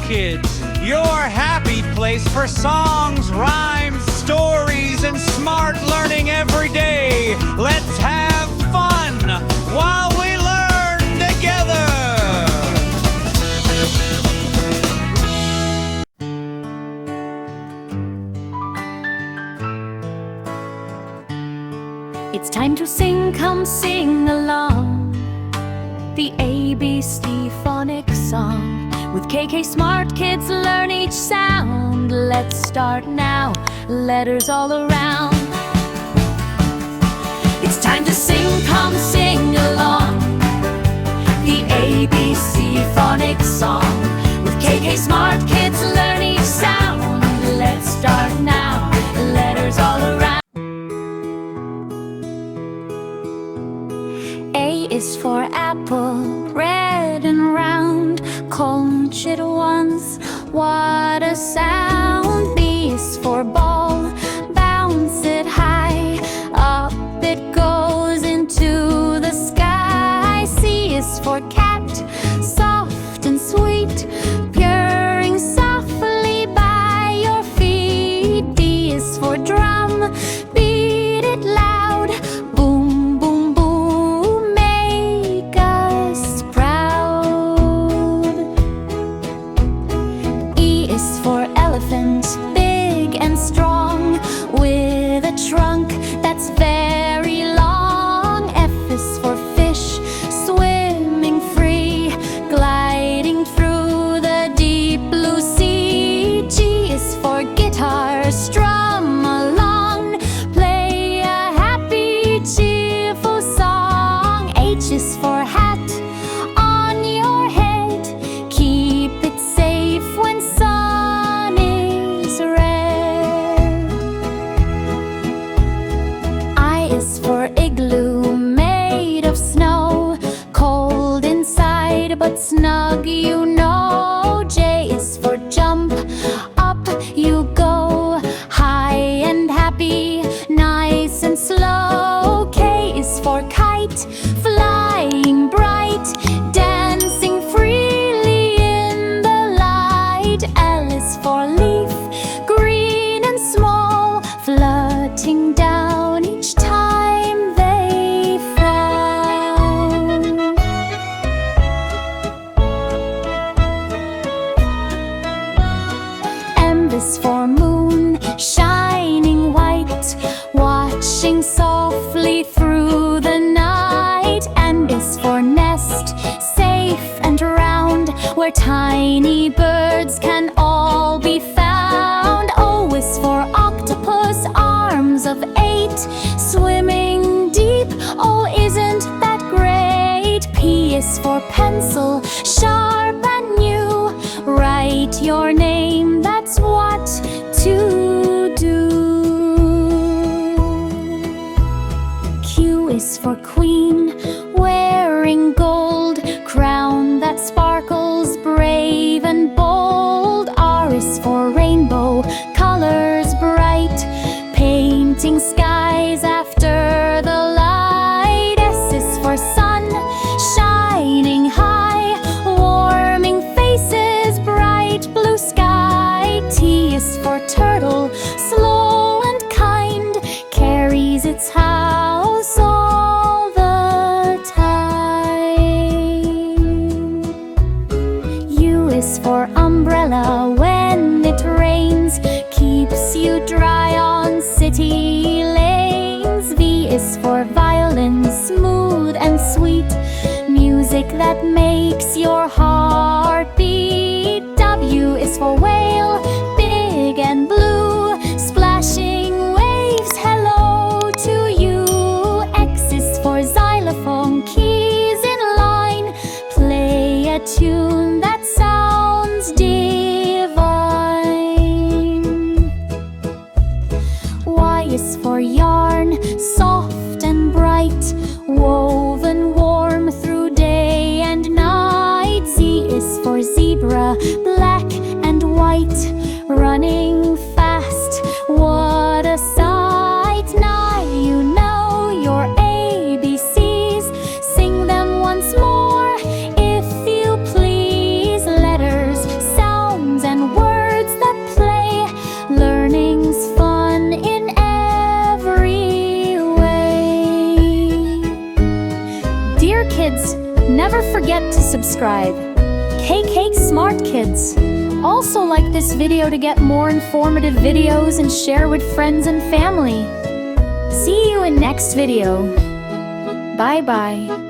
Kids, your happy place for songs, rhymes, stories, and smart learning every day. Let's have fun while we learn together. It's time to sing, come sing along the ABC Phonics Song. With KK Smart Kids learn each sound. Let's start now, letters all around. It's time to sing, come sing along the ABC Phonics Song. With KK Smart Kids learn each sound. Let's start now, letters all around. A is for apple, red and round. Conch it once, what a sound. B is for ball, bounce it high. Up it goes into the sky. C is for cat, soft and sweet, purring softly by your feet. D is for drum, beat it loud. Boom, boom, boom, make us proud. E is for elephant, big and strong, with a trunk that's very long. F is for fish, swimming free, gliding through the deep blue sea. G is for guitar, strum along, play a happy, cheerful song. H is for hat, on your head, keep it safe when sun is red. I is for igloo, made of snow, cold inside but snug, you know. J is for jump, up you go, high and happy, nice and slow. K is for kite, flying bright, dancing freely in the light. L is for leaf, green and small, floating down each time they fall. M is for moon, shining white, watching softly through the night. N is for nest, safe and round, where tiny birds can all be found. O is for octopus, arms of 8, swimming deep, oh isn't that great. P is for pencil, sharp and new, write your name, that's what to do. Q is for queen, wearing gold, crown that sparkles, brave and bold. R is for rainbow, colors bright, painting skies after the light. S is for sun, shining high, warming faces, bright blue sky. T is for turtle, slow and kind, carries its house all the time. U is for umbrella, when it rains, keeps you dry on city lanes. V is for violin, smooth and sweet, music that makes your heart beat. W is for whale, big and blue, splashing waves, hello to you. X is for xylophone, keys in line, play a tune that sounds divine. Y is for yarn, soft and bright, woven warm through day and night. Z is for zebra, black and white, running fast, what a sight. Now you know your ABCs, sing them once more if you please. Letters sound never forget to subscribe. Cake Smart Kids. Also like this video to get more informative videos and share with friends and family. See you in next video. Bye bye.